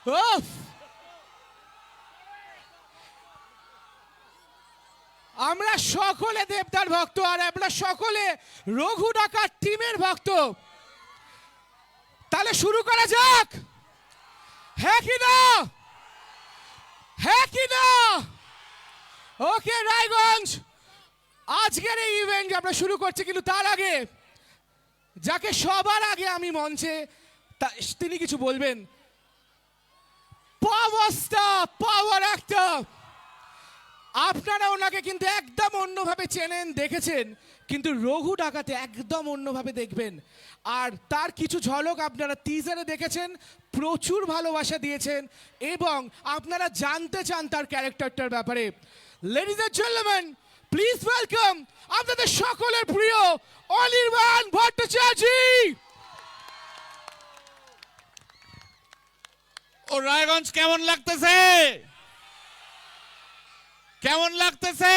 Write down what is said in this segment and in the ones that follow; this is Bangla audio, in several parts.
উফ! আমরা সকলে দেবদার ভক্ত আর আমরা সকলে রঘু ডাকাত টিমের ভক্ত। তাহলে শুরু করা যাক। হ্যাঁ কি না? হ্যাঁ কি না? ওকে রায়গঞ্জ, আজকের এই ইভেন্ট আমরা শুরু করছি, কিন্তু তার আগে যাকে সবার আগে আমি মঞ্চে তিনি কিছু বলবেন। পাওয়ার স্টার, পাওয়ার অ্যাক্টর, আপনারা ওনাকে কিন্তু একদম অন্যভাবে চেনেন, দেখেছেন, কিন্তু রঘু ডাকাতে একদম অন্যভাবে দেখবেন। আর তার কিছু ঝলক আপনারা টিজারে দেখেছেন, প্রচুর ভালোবাসা দিয়েছেন এবং আপনারা জানতে চান তার ক্যারেক্টারটার ব্যাপারে। Ladies and gentleman, please welcome আপনাদের সকলের প্রিয় অনির্বাণ ভট্টাচার্য। ও রায়গঞ্জ কেমন লাগতেছে? কেমন লাগতেছে?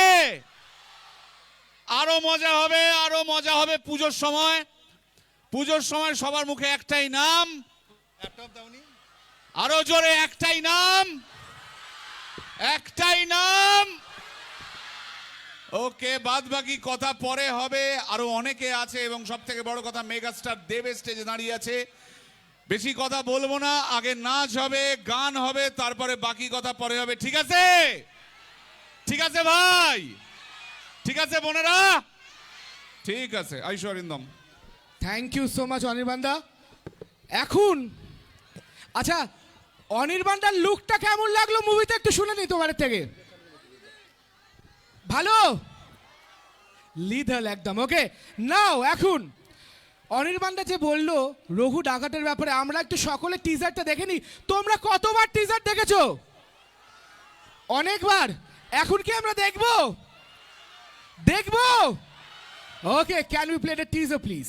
আরো মজা হবে, আরো মজা হবে পুজোর সময়। পুজোর সময় সবার মুখে একটাই নাম, আরো জোরে একটাই নাম, একটাই নাম। ওকে, বাদ বাকি কথা পরে হবে। আরো অনেকে আছে এবং সব থেকে বড় কথা মেগাস্টার দেব স্টেজে দাঁড়িয়ে আছে। বেশি কথা বলবো না, আগে নাচ হবে, গান হবে, তারপরে বাকি কথা পরে হবে। ঠিক আছে? ঠিক আছে ভাই, ঠিক আছে বোনেরা, ঠিক আছে। ঐশ্বরিন্দম, থ্যাংক ইউ সো মাচ অনির্বাণদা। এখন আচ্ছা, অনির্বাণদার লুকটা কেমন লাগলো মুভিতে একটু শুনে নি তোমার থেকে। ভালো লিডাল একদম। ওকে, নাও এখন অনির্বাণদা যে বললো রঘু ডাকাতের ব্যাপারে, আমরা একটু সকলে টিজারটা দেখে নি। তোমরা কতবার টিজার দেখেছো? অনেকবার। এখন কি আমরা দেখবো? দেখবো? Okay, can we play the teaser please?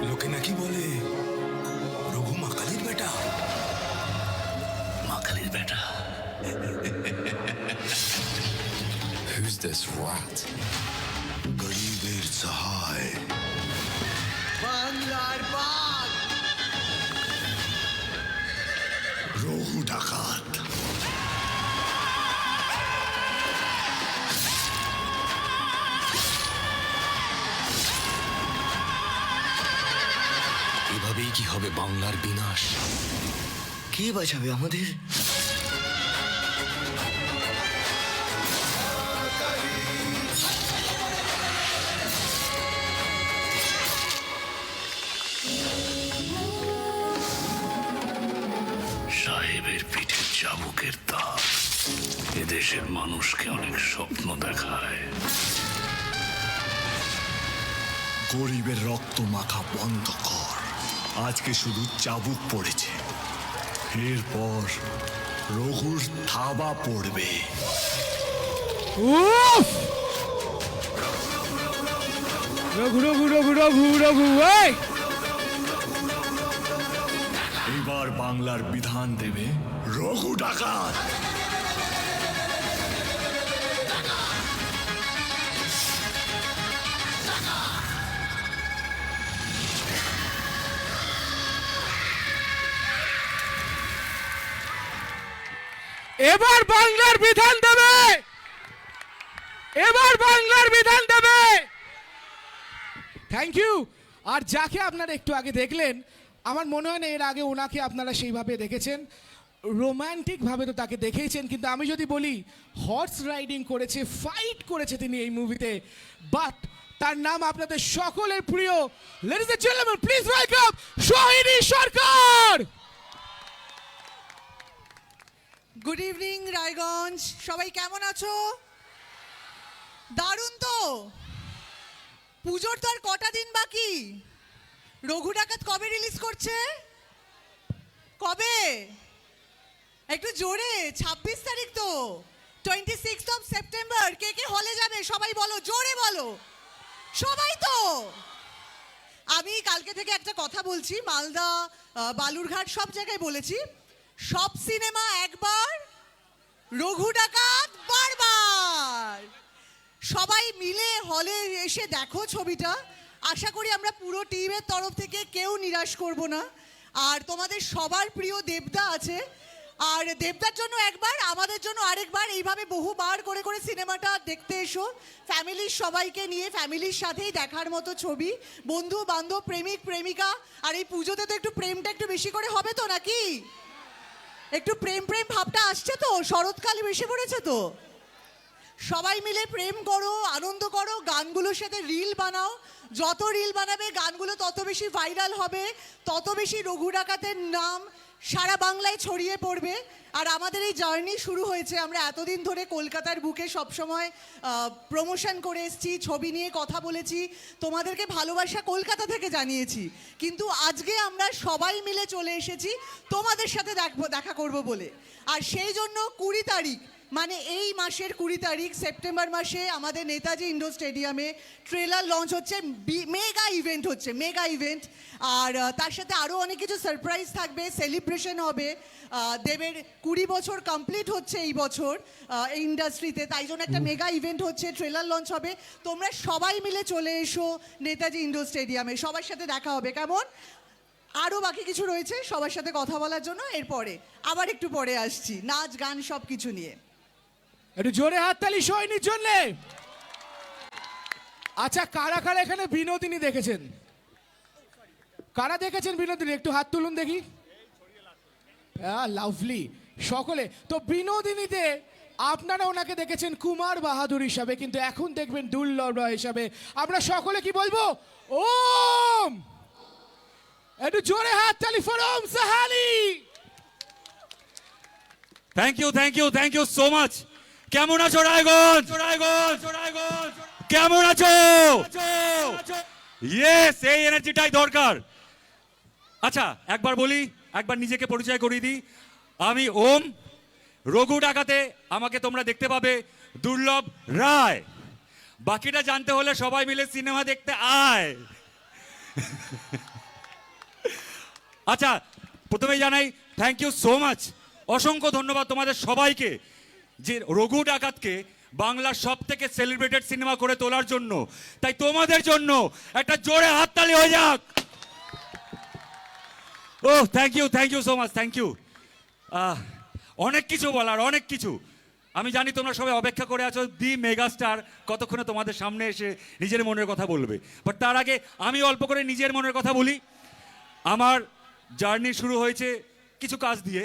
লোকে নাকি বলে রঘু মাকালির বেটা। মাকালির বেটা? Who's this rat? গরিবের সহায়, বাংলার বাঘ, রঘু ডাকাত। এভাবেই কি হবে বাংলার বিনাশ? কে বাঁচাবে আমাদের? সাহেবের পিঠে চাবুকের দাগ এদেশের মানুষকে অনেক স্বপ্ন দেখায়। গরিবের রক্ত মাখা বন্ধ কর। আজকে শুধু চাবুক পড়েছে, এরপর রঘুর থাবা পড়বে। উফ! রঘু রঘু রঘু রঘু রঘু, এই! এবার বাংলার বিধান দেবে রঘু ডাকাত। এবার বাংলার বিধান দেবে, এবার বাংলার বিধান দেবে। Thank you. আর যাকে আপনারা একটু আগে দেখলেন, আমার মনে হয় না এর আগে ওনাকে আপনারা সেইভাবে দেখেছেন। রোম্যান্টিক ভাবে তো তাকে দেখেইছেন, কিন্তু আমি যদি বলি হর্স রাইডিং করেছে, ফাইট করেছে তিনি এই মুভিতে। বাট তার নাম আপনাদের সকলের প্রিয়। Ladies and gentleman, please welcome Sohini Sarkar. Good evening Raiganj, সবাই কেমন আছো? দারুণ তো। পুজোর তো আর কটা দিন বাকি। রঘু ডাকাত কবে রিলিজ করছে? কবে? একটু জোরে। 26 তারিখ তো, 26 অফ সেপ্টেম্বর। কে কে হলে যাবে সবাই বলো, জোরে বলো সবাই। তো আমি কালকে থেকে একটা কথা বলছি, মালদা, বালুরঘাট সব জায়গায় বলেছি, সব সিনেমা একবার, রঘু ডাকাত বারবার। সবাই মিলে হলে এসে দেখো ছবিটা। আশা করি আমরা পুরো টিমের তরফ থেকে কেউ নিরাশ করব না। আর তোমাদের সবার প্রিয় দেবদা আছে, আর দেবদার জন্য একবার, আমাদের জন্য আরেকবার, এইভাবে বহুবার করে করে সিনেমাটা দেখতে এসো ফ্যামিলির সবাইকে নিয়ে, ফ্যামিলির সাথেই দেখার মতো ছবি, বন্ধু বান্ধব, প্রেমিক প্রেমিকা। আর এই পুজোতে তো একটু প্রেমটা একটু বেশি করে হবে তো নাকি? একটু প্রেম প্রেম ভাবটা আসছে তো, শরৎকাল বেশি পড়েছে তো, সবাই মিলে প্রেম করো, আনন্দ করো, গানগুলোর সাথে রিল বানাও। যত রিল বানাবে গানগুলো তত বেশি ভাইরাল হবে, তত বেশি রঘু ডাকাতের নাম সারা বাংলায় ছড়িয়ে পড়বে। আর আমাদের এই জার্নি শুরু হয়েছে, আমরা এতদিন ধরে কলকাতার বুকে সবসময় প্রমোশন করে এসেছি, ছবি নিয়ে কথা বলেছি, তোমাদেরকে ভালোবাসা কলকাতা থেকে জানিয়েছি, কিন্তু আজকে আমরা সবাই মিলে চলে এসেছি তোমাদের সাথে দেখা করব বলে। আর সেই জন্য 20 তারিখ, মানে এই মাসের 20 তারিখ সেপ্টেম্বর মাসে আমাদের নেতাজি ইন্ডোর স্টেডিয়ামে ট্রেলার লঞ্চ হচ্ছে, মেগা ইভেন্ট হচ্ছে, মেগা ইভেন্ট। আর তার সাথে আরও অনেক কিছু সারপ্রাইজ থাকবে, সেলিব্রেশন হবে। দেবের 20 বছর কমপ্লিট হচ্ছে এই বছর এই ইন্ডাস্ট্রিতে, তাই জন্য একটা মেগা ইভেন্ট হচ্ছে, ট্রেলার লঞ্চ হবে। তোমরা সবাই মিলে চলে এসো নেতাজি ইন্ডোর স্টেডিয়ামে, সবার সাথে দেখা হবে, কেমন? আরও বাকি কিছু রয়েছে সবার সাথে কথা বলার জন্য, এরপরে আবার একটু পরে আসছি নাচ গান সব কিছু নিয়ে। একটু জোরে হাততালি সৈনির জন্য। আচ্ছা, কারা কারা এখানে বিনোদিনী দেখেছেন? কারা দেখেছেন বিনোদিনী? একটু হাত তুলুন দেখি। লাভলি সকলে। তো বিনোদিনীতে আপনারা ওনাকে দেখেছেন কুমার বাহাদুর হিসাবে, কিন্তু এখন দেখবেন দুর্লভ রয় হিসাবে। আমরা সকলে কি বলবো? ওম। একটু জোরে হাততালি for Om Sahali. Thank you so much. কেমন আছো রায়গঞ্জ? কেমন আছো? ইয়েস, এই এনার্জিটাই দরকার। আচ্ছা, একবার বলি, একবার নিজেকে পরিচয় করিয়ে দিই। আমি ওম। রঘু ডাকাতে আমাকে তোমরা দেখতে পাবে দুর্লভ রায়। বাকিটা জানতে হলে সবাই মিলে সিনেমা দেখতে আয়। আচ্ছা, প্রথমেই জানাই থ্যাংক ইউ সো মাচ, অসংখ্য ধন্যবাদ তোমাদের সবাইকে, যে রঘু ডাকাতকে বাংলার সব থেকে সেলিব্রেটেড সিনেমা করে তোলার জন্য। তাই তোমাদের জন্য একটা জোরে হাততালি হয়ে যাক। ও thank you so much, thank you. অনেক কিছু বলার, অনেক কিছু। আমি জানি তোমরা সবাই অপেক্ষা করে আছো দি মেগাস্টার কতক্ষণে তোমাদের সামনে এসে নিজের মনের কথা বলবে। বাট তার আগে আমি অল্প করে নিজের মনের কথা বলি। আমার জার্নি শুরু হয়েছে কিছু কাজ দিয়ে,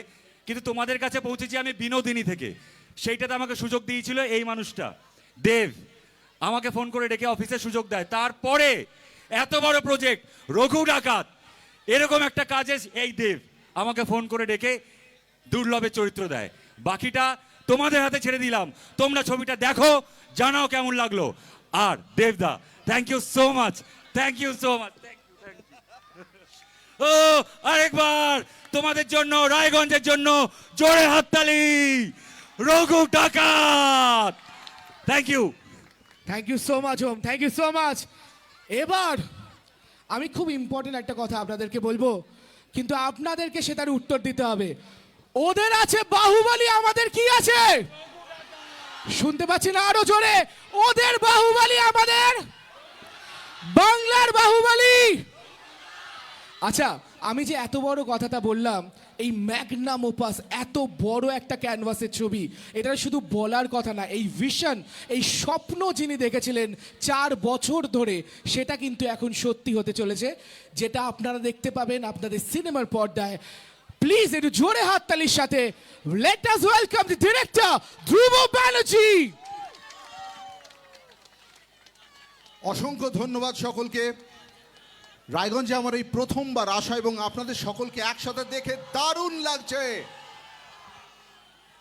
কিন্তু তোমাদের কাছে পৌঁছেছি আমি বিনোদিনী থেকে। সেইটাতে আমাকে সুযোগ দিয়েছিল এই মানুষটা, দেব। আমাকে ফোন করে ডেকে অফিসে সুযোগ দেয়। তারপরে এত বড় প্রজেক্ট রঘু ডাকাত, এরকম একটা কাজে এই দেব আমাকে ফোন করে ডেকে দুর্লভের চরিত্র দেয়। বাকিটা তোমাদের হাতে ছেড়ে দিলাম, তোমরা ছবিটা দেখো, জানাও কেমন লাগলো। আর দেবদা, thank you so much, thank you so much. ও আরেকবার তোমাদের জন্য, রায়গঞ্জের জন্য জোরে হাততালি। Raghu Dakat, thank you. Thank you so much Om, thank you so much. এবার আমি খুব ইম্পর্টেন্ট একটা কথা আপনাদেরকে বলবো, কিন্তু আপনাদেরকে সেটার উত্তর দিতে হবে। ওদের আছে বাহুবলী, আমাদের কি আছে? শুনতে পাচ্ছি না, আরো জোরে। ওদের বাহুবলী, আমাদের বাংলার বাহুবলী। আচ্ছা, আমি যে এত বড় কথাটা বললাম, এই ম্যাগনাম ওপাস, এত বড় একটা ক্যানভাসের ছবি, এটা শুধু বলার কথা না। এই ভিশন, এই স্বপ্ন যিনি দেখেছিলেন 4 বছর ধরে, সেটা কিন্তু এখন সত্যি হতে চলেছে, যেটা আপনারা দেখতে পাবেন আপনাদের সিনেমার পর্দায়। প্লিজ একটু জোরে হাততালির সাথে let us welcome the director Dhruba Banerjee. অসংখ্য ধন্যবাদ সকলকে। রায়গঞ্জে আমার এই প্রথমবার আসা এবং আপনাদের সকলকে একসাথে দেখে দারুণ লাগছে।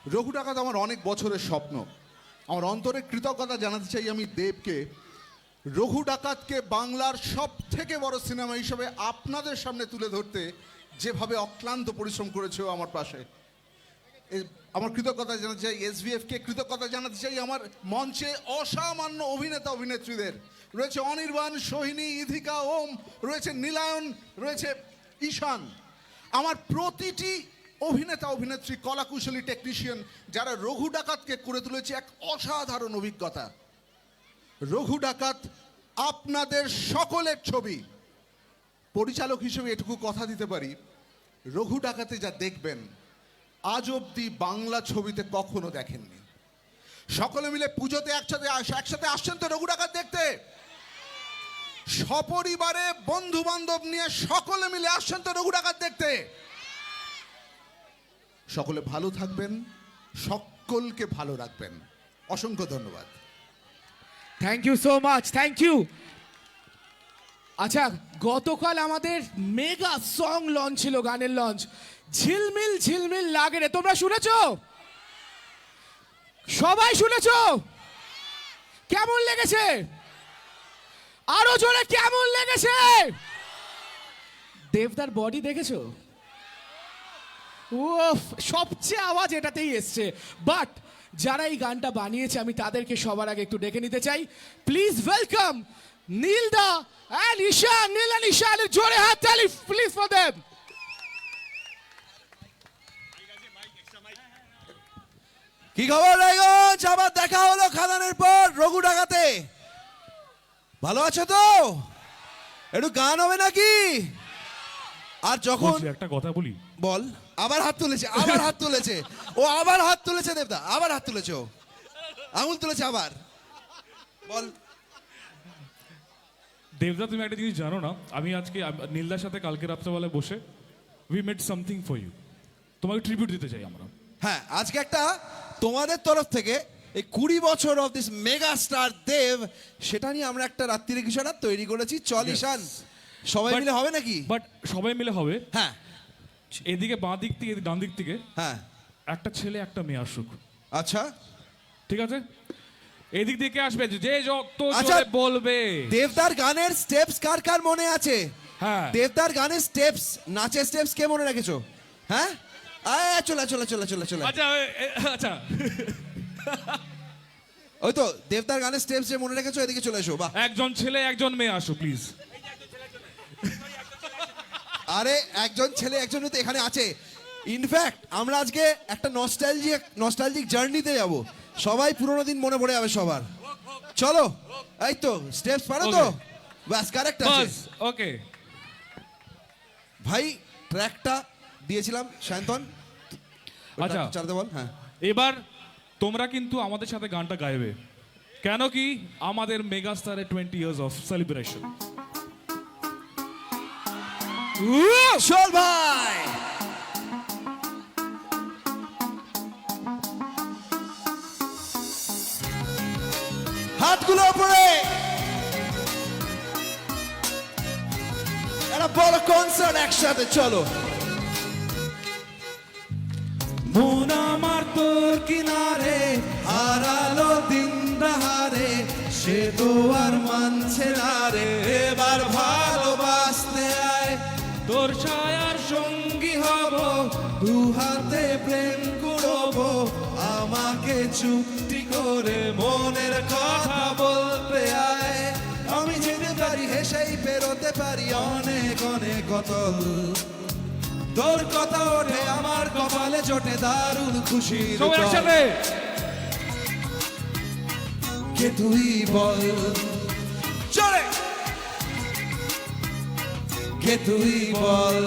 রঘু ডাকাত আমার অনেক বছরের স্বপ্ন। আমার অন্তরে কৃতজ্ঞতা জানাতে চাই আমি দেবকে, রঘু ডাকাতকে বাংলার সব থেকে বড় সিনেমা হিসেবে আপনাদের সামনে তুলে ধরতে যেভাবে অক্লান্ত পরিশ্রম করেছে আমার পাশে। আমার কৃতজ্ঞতা জানাতে চাই এসভিএফকে, কৃতজ্ঞতা জানাতে চাই আমার মঞ্চে অসামান্য অভিনেতা অভিনেত্রীদের। রয়েছে অনির্বাণ, সোহিনী, ইধিকা, ওম, রয়েছে নীলায়ন, রয়েছে ঈশান। আমার প্রতিটি অভিনেতা অভিনেত্রী, কলাকুশলী, টেকনিশিয়ান, যারা রঘু ডাকাতকে করে তুলেছে এক অসাধারণ অভিজ্ঞতা। রঘু ডাকাত আপনাদের সকলের ছবি। পরিচালক হিসেবে এটুকু কথা দিতে পারি, রঘু ডাকাতে যা দেখবেন আজ অবধি বাংলা ছবিতে কখনো দেখেননি। সকলে মিলে পুজোতে একসাথে আসছেন তো রঘু ডাকাত দেখতে? সপরিবারে বন্ধু বান্ধব নিয়ে সকলে মিলে আসছেন তো রঘু ডাকাত দেখতে? সকলে ভালো থাকবেন, সকলকে ভালো রাখবেন। অসংখ্য ধন্যবাদ। Thank you so much, thank you. আচ্ছা, গতকাল আমাদের মেগা সং লঞ্চ ছিল, গানের লঞ্চ, ঝিলমিল ঝিলমিল লাগে রে। তোমরা শুনেছো? সবাই শুনেছো? কেমন লেগেছে? আরো জোরে কেমন লেগেছে? দেবদার বডি দেখেছো? উফ, সবচেয়ে আওয়াজ এটাতেই এসছে। বাট যারা এই গানটা বানিয়েছে আমি তাদেরকে সবার আগে একটু ডেকে নিতে চাই। প্লিজ ওয়েলকাম নীলদা and ঈশান। নীল and ঈশান, জোরে হাত তালি প্লিজ ফর দেম। কি খবর রায়গঞ্জ? আবার দেখা হলো খাদানের পর রঘু ডাকাতে। ভালো আছো তো? একটু গান হবে নাকি? আর যখন একটা কথা বলি, বল। আবার হাত তুলেছে, আবার হাত তুলেছে, ও আবার হাত তুলেছে। দেবদা আবার হাত তুলেছে, ও আঙুল তুলেছে আবার। বল। দেবদা তুমি একটা জিনিস জানো না, আমি আজকে নীলদার সাথে কালকে রাত্রেবেলায় বসে we made something for you, তোমাকে ট্রিবিউট দিতে চাই আমরা। হ্যাঁ, আজকে একটা তোমাদের তরফ থেকে এই 20 বছর অফ দিস মেগা স্টার দেব, সেটা নিয়ে আমরা একটা রাত্রির কিছু একটা তৈরি করেছি। চল ঈশান, সবাই মিলে হবে নাকি? বাট সবাই মিলে হবে। হ্যাঁ এদিকে বাঁ দিক থেকে ডান দিক থেকে হ্যাঁ। একটা ছেলে একটা মেয়ে আসুক, আচ্ছা ঠিক আছে? এদিক থেকে আসবে যে যত আচ্ছা, জোরে বলবে। দেবদার গানের স্টেপস কার কার মনে আছে? হ্যাঁ, দেবদার গানের স্টেপস, নাচের স্টেপস কে মনে রেখেছো? হ্যাঁ, আয় চলে চলে চলে চলে চলে। আচ্ছা আচ্ছা, ওই তো দেবদার গানের স্টেপস যে মনে রেখেছো, এদিকে চলে এসো। বাহ, একজন ছেলে একজন মেয়ে আসো প্লিজ। আরে একজন ছেলে একজন মেয়ে তো এখানে আছে। ইনফ্যাক্ট আমরা আজকে একটা নস্টালজিক জার্নিতে যাব। সবাই পুরোনো দিন মনে পড়ে যাবে সবার। চলো, এই তো স্টেপস পারো তো? ব্যাস, কারেক্ট আছে। বাস, ওকে। ভাই ট্র্যাকটা দিয়েছিলাম শান্তন, আচ্ছা চালাতে বল। হ্যাঁ, এবার তোমরা কিন্তু আমাদের সাথে গানটা গাইবে, কেন কি আমাদের মেগাস্টারের 20 ইয়ার্স অফ সেলিব্রেশন। চল ভাই। হাতগুলো উপরে, একটা বড় কনসার্ট একসাথে। চলো। মন আমার তোর কিনারে, হারালো দিন দাহারে, সে তো আর মানছে না রে। এবার ভালোবাসতে আয়, তোর ছায়ার সঙ্গী হব, দু হাতে প্রেম করব, আমাকে চুক্তি করে মনের কথা বলতে আয়। আমি যেতে পারি, হেসেই পেরোতে পারি অনেক অনেক কতল। তোর কথা ওঠে আমার কপালে জোটে দারুণ খুশির সবাই জল। একসাথে। কে তুই বল, চলে কে তুই বল।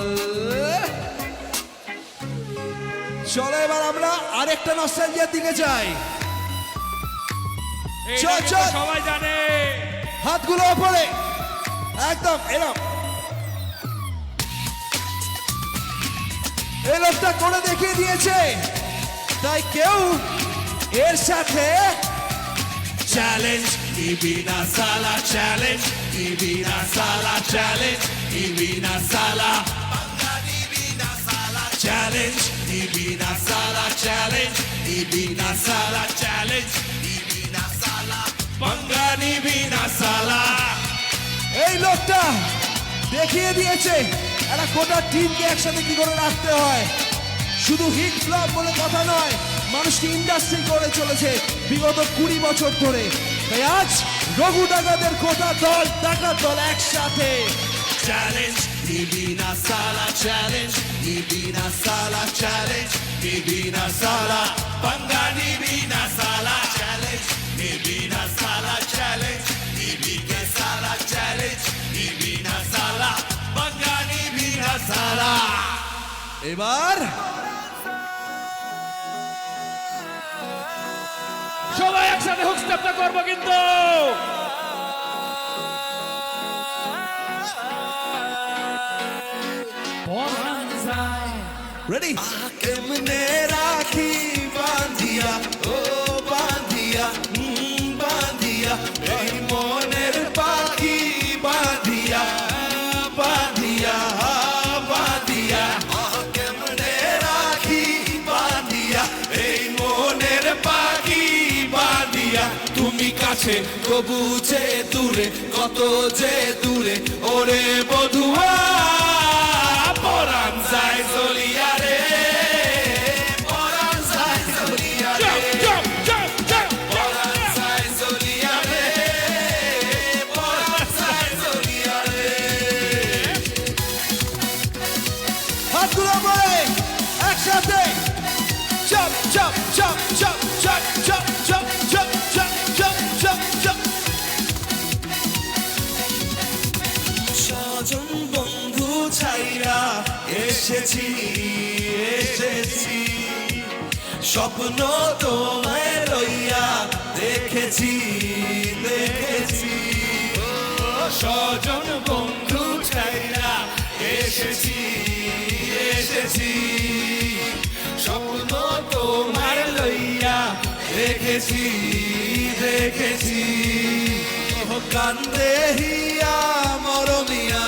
চলো এবার আমরা আরেকটা নস্টালজিয়ার দিকে যাই। এইটা কিন্তু চল। সবাই জানে। হাতগুলো ওপরে, একদম এরকম। এই লোকটা করে দেখিয়ে দিয়েছে, তাই কেউ এর সাথে চ্যালেঞ্জ ইবিনা সালা, চ্যালেঞ্জ ইবিনা সালা, চ্যালেঞ্জ ইবিনা সালা, চ্যালেঞ্জ ইবিনা সালা, চ্যালেঞ্জ ইবিনা সালা, চ্যালেঞ্জ ইবিনা সালা, বাঙালি বিনা সালা। এই লোকটা দেখিয়ে দিয়েছে একটা গোটা টিমকে একসাথে কি করে রাখতে হয়। শুধু হিট ফ্লপ বলে কথা নয়, মানুষকে ইন্ডাস্ট্রি করে চলেছে বিগত 20 বছর ধরে। তাই আজ রঘু ডাকাতের গোটা দল, ডাকাত দল একসাথে। চ্যালেঞ্জ ইবিনা সালা, চ্যালেঞ্জ ইবিনা সালা, চ্যালেঞ্জ ইবিনা সালা, বাঙালি বিনা সালা, চ্যালেঞ্জ ইবিনা সালা, চ্যালেঞ্জ ইবিকে সালা, চ্যালেঞ্জ ইবিনা সালা, বাঙালি বিনা সালা। এবার সবাই একসাথে হুক স্টেপটা করবো কিন্তু রেডি কেমনে রাখি বাঁধিয়া ও বাঁধিয়া বাঁধিয়া এই মনের পাখি বাঁধিয়া বাঁধিয়া বাঁধিয়া কেমনে রাখি বাঁধিয়া এই মনের পাখি বাঁধিয়া তুমি কাছে তবু যে দূরে কত যে দূরে ওরে বধুয়া পরাণ যায় চলিয়া রে পরাণ যায় চলিয়া রে পরাণ যায় চলিয়া রে পরাণ যায় চলিয়া রে হাতগুলো পরে একসাথে jump jump jump jump jump jump jump jump jump jump jump jump স্বজন বন্ধু ছাইরা এসেছি এসেছি স্বপ্ন তোমায় লইয়া দেখেছি দেখেছি স্বজন বন্ধু ছাইরা এসেছি এসেছি স্বপ্ন তোমার লইয়া দেখেছি দেখেছি কান্দে হিয়া মরমিয়া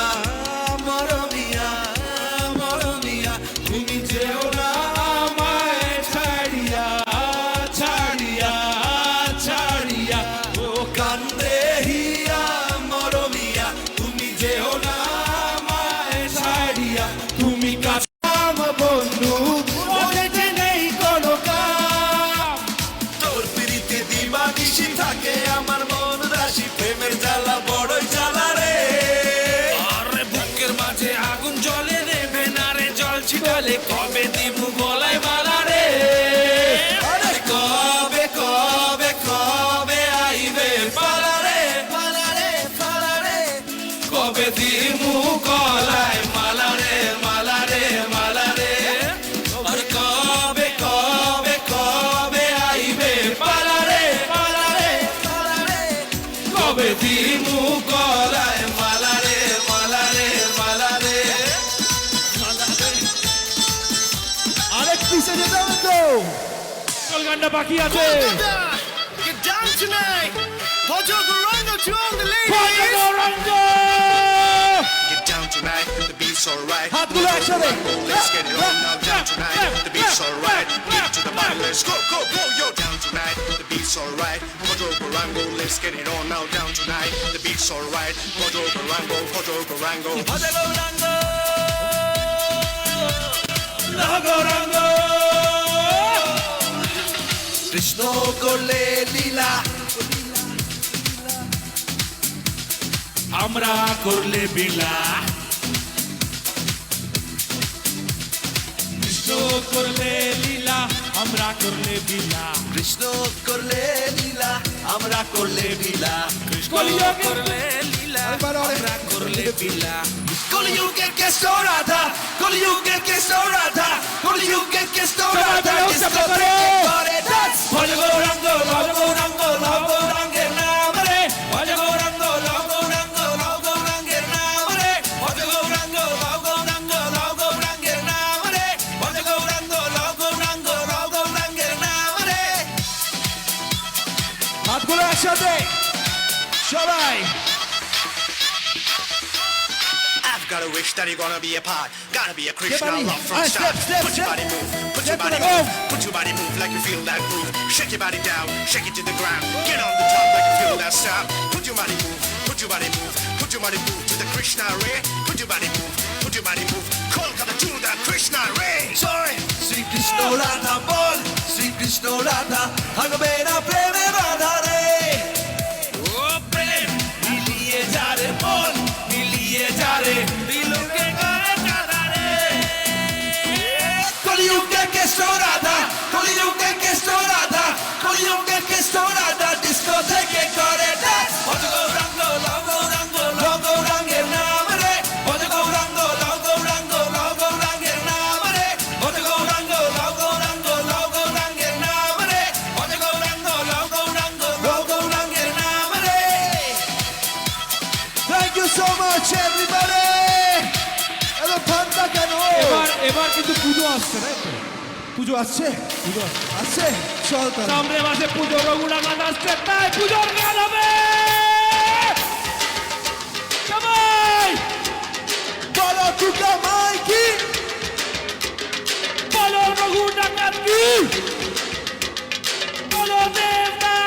মরমিয়া মরমিয়া তুমি যেও না আমায় ছাড়িয়া ছাড়িয়া ছাড়িয়া ও কান্দে হিয়া মরমিয়া তুমি যেও না আমায় ছাড়িয়া তুমি কাছাম বন্ধু ওরে যে নেই কোনো কাম তোর পিড়িতে দিবা নিশি থাকে আমার মন রাশি প্রেমের জ্বালা বড়ই জ্বালা রে আরে বুকের মাঝে আগুন জ্বলে দেবে না রে জল ছিটালে কবে দিবু গলায় মালা রে আরে কবে কবে কবে আইবে পালা রে পালা রে পালা রে কবে দিবু গলায় মালা রে মালা রে মালা রে আরে কবে কবে কবে আইবে পালা রে পালা রে পালা রে কবে দিবু গলায় মালা রে মালা রে মালা রে আরেক পিছে যেতে হবে তো গানটা বাকি আছে Get down tonight. Pojo Gorango to all the ladies. Get down tonight. The beat's alright. হাতগুলো একসাথে Let's get it on now. Down tonight. The beat's alright. Get to the body. Let's go, go, go, yo. Down tonight. The beat's alright. Pojo Gorango. Let's get it on now. Down tonight. The beat's alright. Pojo Gorango. Pojo Gorango. Pojo Gorango. Gorango. Krishna করলে লীলা আমরা করলে বিলা কৃষ্ণ করলে লীলা আমরা করলে বিলা কৃষ্ণ করলে লীলা আমরা করলে বিলা কৃষ্ণ করলে লীলা আমরা করলে বিলা কলিযুগে কেষ্ট রাধা কলিযুগে কেষ্ট রাধা কলিযুগে কেষ্ট রাধা করে ডান্স ভজ গৌরাঙ্গ লব গৌরাঙ্গ লব গৌরাঙ্গের নাম রে ভজ গৌরাঙ্গ লব গৌরাঙ্গ লব গৌরাঙ্গের নাম রে ভজ গৌরাঙ্গ লব গৌরাঙ্গ লব গৌরাঙ্গের নাম রে ভজ গৌরাঙ্গ লব গৌরাঙ্গ লব গৌরাঙ্গের নাম রে হাতগুলো একসাথে সবাই I've got a wish that you're gonna be a part. Gotta be a Krishna love from start. Put your body move, put your body move, put your body move like you feel that groove. Shake your body down, shake it to the ground. Get on the top like you feel that sound. Put your body move, put your body move, put your body move to the Krishna ray. Put your body move, put your body move. Kolkata to the Krishna ray. Sorry, Sri Krishna Radha bol, Sri Krishna Radha. Hagabera preme radha re. Oh prem, miliye jare bol. मिलिए जा रे दिलों के गाने गाना रे कलियुग के राधा कलियुग के राधा कलियुग के राधा डिस्को থেকে করে ডান্স ভজ গৌরাঙ্গ লব গৌরাঙ্গ লব গৌরাঙ্গের নাম রে ভজ গৌরাঙ্গ লব গৌরাঙ্গ লব গৌরাঙ্গের নাম রে এভরিবডি এত ঠান্ডা কেন এবার কিন্তু পুজো আসছে তাই তো? পুজো আসছে আসছে চল তাহলে সামনে মাসে পুজো রঘু ডাকাত আসছে তাই পুজোর গান হবে সবাই বলো তুকা মাই কি বলো রঘু ডাকাত কি বলো দেবদা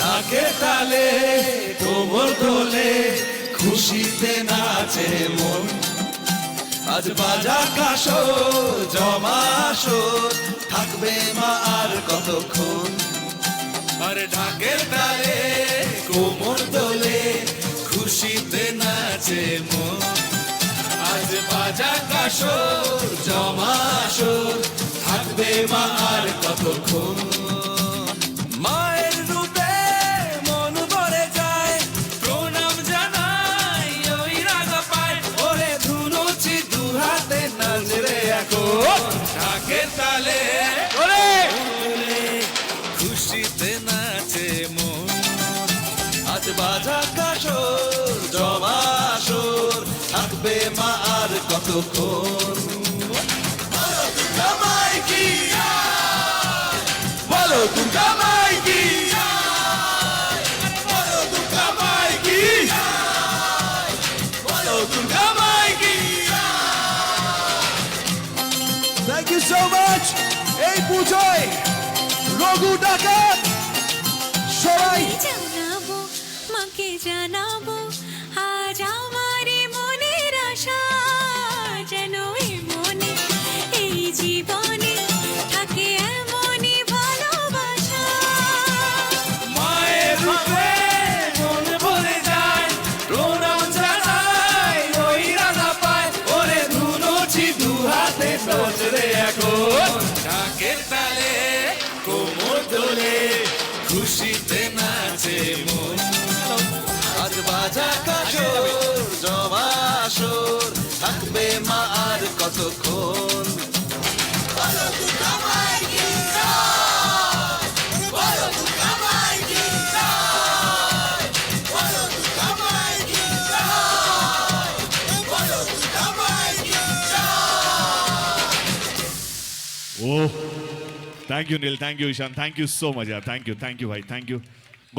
ডাকে তালে কোমর দোলে খুশিতে নাচে মন আজ বাজা কাশো জমাসো থাকবে মা আর কতক্ষণ আরে ঢাকের তালে কোমর দোলে খুশিতে নাচে মন আজ বাজা কাশো জমাসো থাকবে মা আর কতক্ষণ মায়ের রূপে মন ভরে যায় প্রণাম জানাই ওই রাগা পায় ওরে ধুনুচি দু হাতে নাচ রে এখন ঢাকের তালে ওরে খুশিতে নাচে মন আজ বাজা কাশোর জমাসোর থাকবে মা আর কতক্ষণ বলো দুর্গা মাই কি বলো দুর্গা মাই কি বলো দুর্গা মাই কি বলো দুর্গা মাই কি থ্যাংক ইউ সো মাচ এই পুজোয় রঘু ডাকাত সবাই জানাবো মাকে জানাবো আজ আমার মনের আশা যেন এই মনে এই জীবনে থাকে এমনই ভালোবাসা মায়ের রূপে মন ভরে যায় প্রণাম জানাই ওই রাধা পায় ওরে ধুনুচি দু হাতে নাচ রে এখন ঢাকের তালে কোমর দোলে খুশিতে নাচে মন আজ বাজা কাশোর জমাসোর থাকবে মা আর কতক্ষণ বলো দুর্গা মাই কি জয় বলো দুর্গা মাই কি জয় বলো দুর্গা মাই কি জয় বলো দুর্গা মাই কি জয় Oh, thank you, Neil. Thank you, Ishan. Thank you so much. Yeah. Thank you, bhai. Thank you.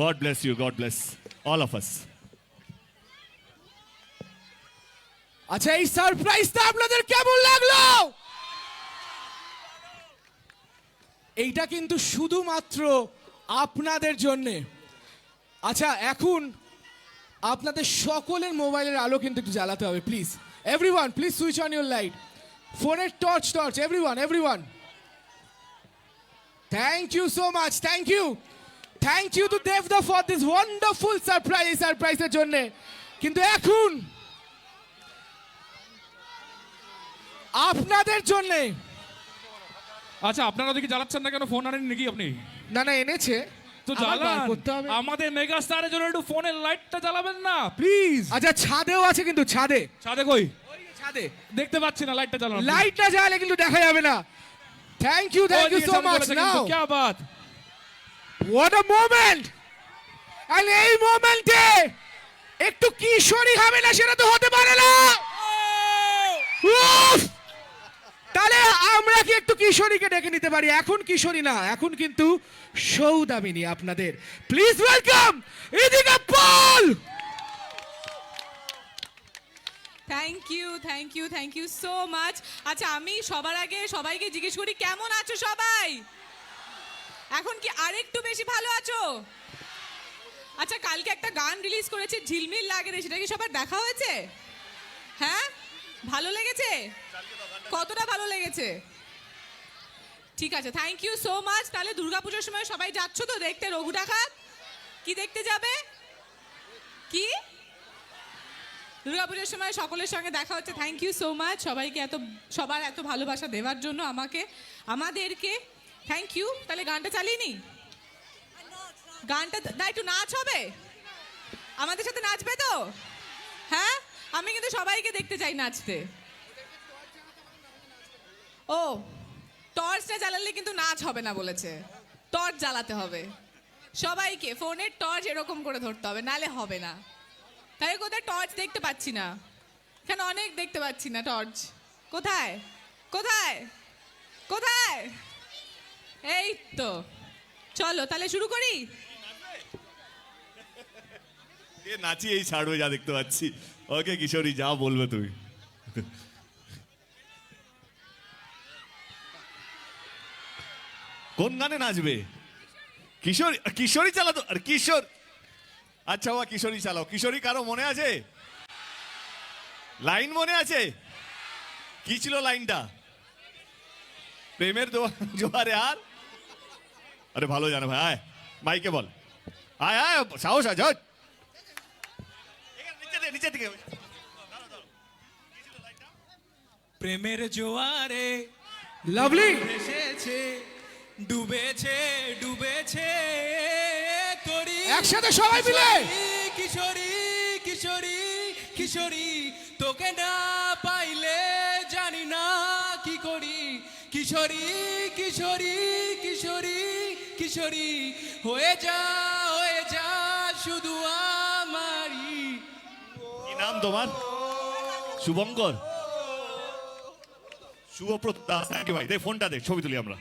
God bless you. God bless all of us. আচ্ছা এই সারপ্রাইজটা আপনাদের কেমন লাগলো? এইটা কিন্তু শুধুমাত্র আপনাদের জন্যে। আচ্ছা এখন আপনাদের সকলের মোবাইলের আলো কিন্তু একটু জ্বালাতে হবে please. Everyone please switch on your light. ফোনের torch everyone. Thank you so much. Thank you to Devda for this wonderful সারপ্রাইজের জন্যে। কিন্তু এখন আপনাদের জন্যে আচ্ছা আপনারা ওদিকে জ্বালাচ্ছেন না কেন? ফোন আনেন নাকি আপনি? না এনেছে তো আমার বার জ্বালান করতে হবে। আমাদের মেগা স্টারের জন্য একটু ফোনের লাইটটা জ্বালাবেন না প্লিজ। আচ্ছা ছাদেও আছে কিন্তু ছাদে কই ছাদে দেখতে পাচ্ছি না লাইটটা জ্বালানো। লাইটটা জ্বালালে কিন্তু দেখা যাবে না। Thank you so much. Now क्या बात হোয়াট আ মোমেন্ট। আর এই মোমেন্টে একটু কিশোরী হবে না সেটা তো হতে পারে না। উফ! তাহলে আমরা কি একটু কিশোরীকে ডেকে নিতে পারি? এখন কিশোরী না, এখন কিন্তু সৌদামিনী আপনাদের। Please welcome Idika Paul. Thank you so much. আচ্ছা আমি সবার আগে সবাইকে জিজ্ঞেস করি কেমন আছো সবাই? এখন কি আরেকটু বেশি ভালো আছো? আচ্ছা কালকে একটা গান রিলিজ করেছে ঝিলমিল লাগে রে, সেটা কি সবার দেখা হয়েছে? হ্যাঁ ভালো লেগেছে? কতটা ভালো লেগেছে? ঠিক আছে থ্যাংক ইউ সো মাচ। তাহলে দুর্গাপুজোর সময় সবাই যাচ্ছ তো দেখতে রঘু ডাকাত? কি দেখতে যাবে? কি দুর্গাপুজোর সময় সকলের সঙ্গে দেখা হচ্ছে। থ্যাংক ইউ সো মাচ সবাইকে সবার এত ভালোবাসা দেওয়ার জন্য আমাদেরকে থ্যাংক ইউ। তাহলে গানটা চালিয়ে নি। গানটা একটু নাচ হবে, আমাদের সাথে নাচবে তো? হ্যাঁ আমি কিন্তু সবাইকে দেখতে চাই নাচতে। ও টর্চটা জ্বালালে কিন্তু নাচ হবে না বলেছে, টর্চ জ্বালাতে হবে সবাইকে, ফোনের টর্চ এরকম করে ধরতে হবে, নালে হবে না। তাই কোথায় টর্চ দেখতে পাচ্ছি না, এখানে অনেক দেখতে পাচ্ছি না টর্চ, কোথায় কোথায় কোথায়? এই তো, চলো তাহলে শুরু করি। নাচি এই ছাড়বে যা দেখতে পাচ্ছি। ওকে কিশোরী, যা বলবে তুমি। কোন গানে নাচবে? কিশোরী, কিশোরী চালাতো আর কিশোর। আচ্ছা বাবা, কিশোরী চালাও। কিশোরী কারো মনে আছে? লাইন মনে আছে? কি ছিল লাইনটা? প্রেমের জোয়ারে আর, আরে ভালো জানো ভাই, আয় মাইকে বল, আয় আয়, সাহস আছে, নিচে দিকে। প্রেমের জোয়ারে লাভলি ভেসেছে, ডুবেছে ডুবেছে তরি। একসাথে সবাই মিলে কিশোরী কিশোরী কিশোরী, তোকে না পাইলে জানি না কি করি। কিশোরী কিশোরী কিশোরী কিশোরী, হয়ে যা শুধু আমারই। কি নাম তোমার? শুভঙ্কর, শুভপ্রত দাস নাকি ভাই? দেখ ফোনটা দেখ, ছবি তুলি আমরা।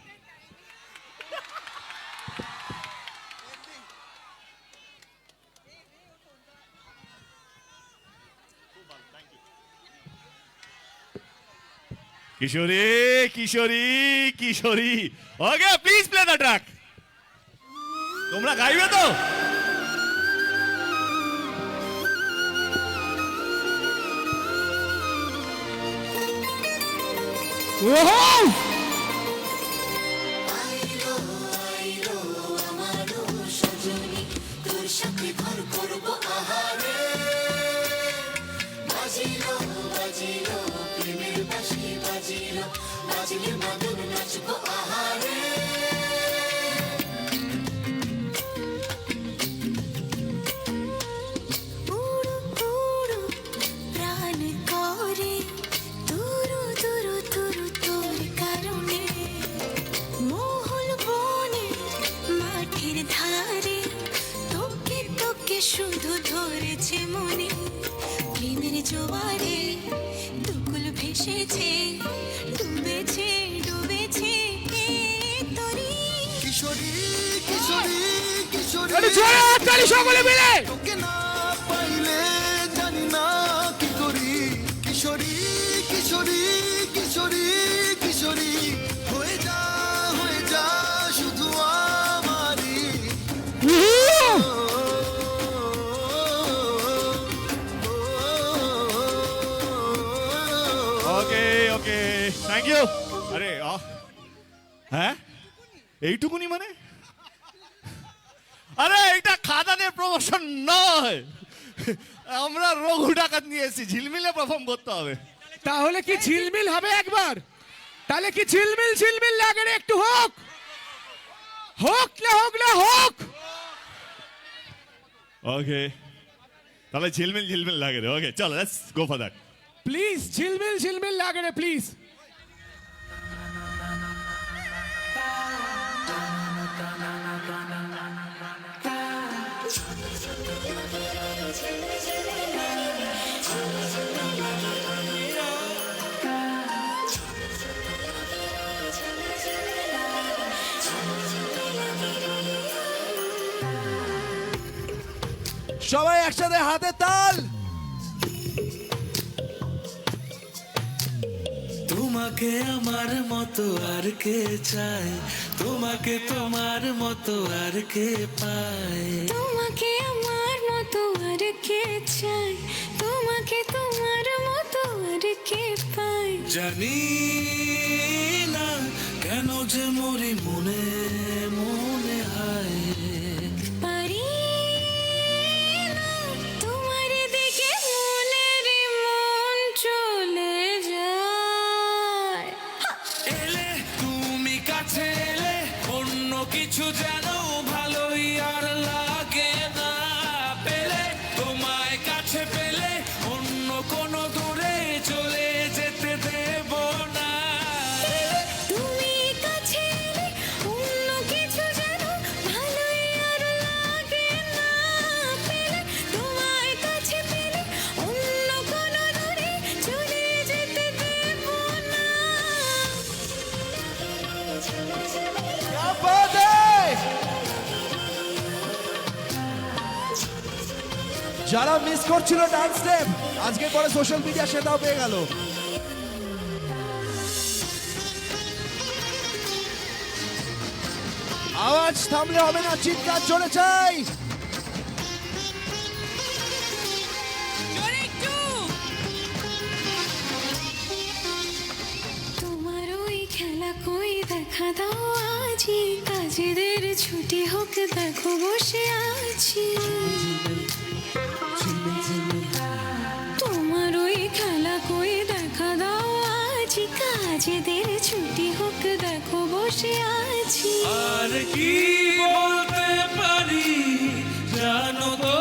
Kishori Kishori Kishori, okay please play the track. তোমরা গাইবে তো? ওহো উড়ো উড়ো প্রাণ করে তুরু তুরু তুরু তোর কারণে, মহল বনে মাঠের ধারে তোকে তোকে শুধু ধরেছে মনে। প্রেমের জোয়ারে দুকুল ভেসেছে, ডুবেছে ডুবেছে তরি। কিশোরী কিশোরী কিশোরী, একটু জোরে হাততালি সকলে মিলে। তোকে না পাইলে জানি না কি করি। কিশোরী কিশোরী কিশোরী কিশোরী, হয়ে যা শুধু আমারই। ওকে ওকে, থ্যাংক ইউ। আরে হ্যাঁ, এইটুকুনি মানে? আরে এটা খাদানের প্রমোশন নয়, আমরা রঘু ডাকাত নিয়ে এসেছি, ঝিলমিলে পারফর্ম করতে হবে। তাহলে কি ঝিলমিল হবে একবার? তাহলে কি ঝিলমিল ঝিলমিল লাগে রে? একটু হোক হোক না হোক না হোক। ওকে, তাহলে ঝিলমিল ঝিলমিল লাগে রে। ওকে চলো, let's go for that. Please ঝিলমিল ঝিলমিল লাগে রে প্লিজ। সবাই একসাথে হাতে তাল। তোমাকে আমার মতো আর কে চায়, তোমাকে তোমার মতো আর কে পায়। তোমাকে আমার মতো আর কে চাই, তোমাকে তোমার মতো আর কে পাই। জানি না কেন যে মরি মনে মনে হয়। পারি না তোমার দিকে মনের মন চলে যায়। এলে তুমি কাছে এলে, অন্য কিছু যেন ভালোই আর লাগে না। পেলে তোমায় কাছে পেলে, অন্য কোনো দূরে চলে যেতে দেব না। তুমি যারা মিস করছিল ডান্স স্টেপ আজকে পরে সোশ্যাল মিডিয়া সেটাও পেয়ে গেল। আওয়াজ থামলে হবে না, চিৎকার জোরে চাই। তোমার ওই খেলা কই দেখা দাও আজি, কাজেদের ছুটি হোক দেখো বসে আছি। তোমার ওই খেলা কই দেখা দাও আজি, কাজেদের ছুটি হোক দেখো বসে আছি। আর কি বলতে পারি জানো তো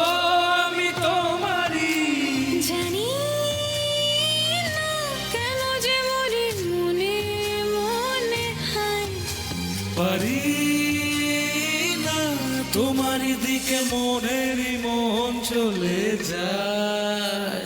আমি তোমারই। জানি না কেন যে মনে মনে মনে হয়, পারি না তোমারই দিকে মনেরই মন চলে যায়।